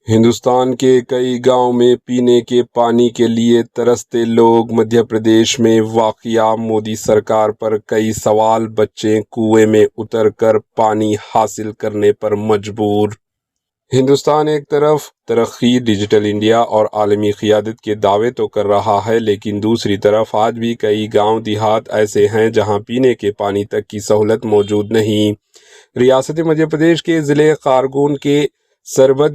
हिंदुस्तान के कई गांव में पीने के पानी के लिए तरसते लोग। मध्य प्रदेश में वाक़या मोदी सरकार पर कई सवाल। बच्चे कुएं में उतरकर पानी हासिल करने पर मजबूर। हिंदुस्तान एक तरफ तरक्की, डिजिटल इंडिया और आलमी क़ियादत के दावे तो कर रहा है, लेकिन दूसरी तरफ आज भी कई गांव देहात ऐसे हैं जहां पीने के पानी तक की सहूलत मौजूद नहीं। रियासत मध्य प्रदेश के ज़िले कारगोन के सरबत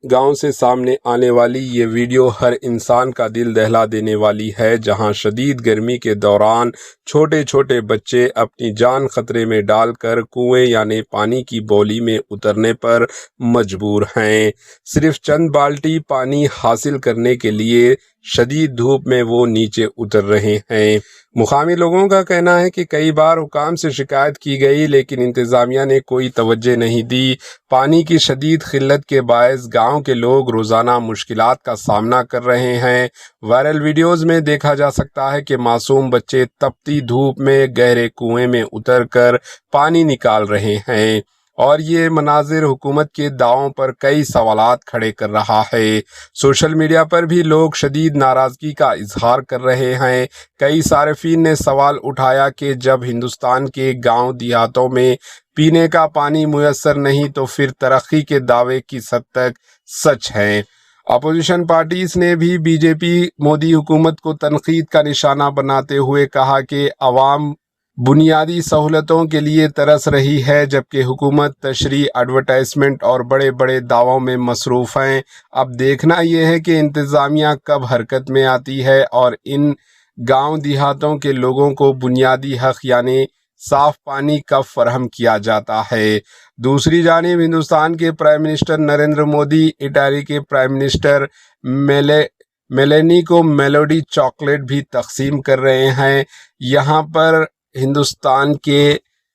गांव से सामने आने वाली ये वीडियो हर इंसान का दिल दहला देने वाली है, जहां शदीद गर्मी के दौरान छोटे छोटे बच्चे अपनी जान खतरे में डालकर कुएं यानी पानी की बौली में उतरने पर मजबूर हैं। सिर्फ चंद बाल्टी पानी हासिल करने के लिए शदीद धूप में वो नीचे उतर रहे हैं। मुकामी लोगों का कहना है कि कई बार हुकाम से शिकायत की गई, लेकिन इंतजामिया ने कोई तवज्जो नहीं दी। पानी की शदीद किल्लत के बायस गांव के लोग रोजाना मुश्किलात का सामना कर रहे हैं। वायरल वीडियोस में देखा जा सकता है कि मासूम बच्चे तपती धूप में गहरे कुएं में उतरकर पानी निकाल रहे हैं, और ये मनाजिर हुकूमत के दावों पर कई सवालात खड़े कर रहा है। सोशल मीडिया पर भी लोग शदीद नाराज़गी का इजहार कर रहे हैं। कई सारिफीन ने सवाल उठाया कि जब हिंदुस्तान के गांव देहातों में पीने का पानी मुयस्सर नहीं, तो फिर तरक्की के दावे किस हद तक सच हैं। अपोजिशन पार्टीज ने भी बीजेपी मोदी हुकूमत को तनकीद का निशाना बनाते हुए कहा कि अवाम बुनियादी सहूलतों के लिए तरस रही है, जबकि हुकूमत तशरीह, एडवर्टाइजमेंट और बड़े बड़े दावों में मसरूफ़ हैं। अब देखना यह है कि इंतज़ामिया कब हरकत में आती है और इन गांव देहातों के लोगों को बुनियादी हक़ यानी साफ़ पानी कब फराहम किया जाता है। दूसरी जानिब हिंदुस्तान के prime minister Narendra Modi Italy के प्राइम मिनिस्टर मेलेनी को मेलोडी चॉकलेट भी तकसीम कर रहे हैं। यहाँ पर हिंदुस्तान के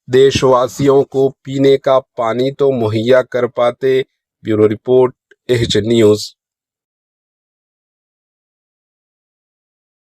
देशवासियों को पीने का पानी तो मुहैया कर पाते। Bureau report, H news.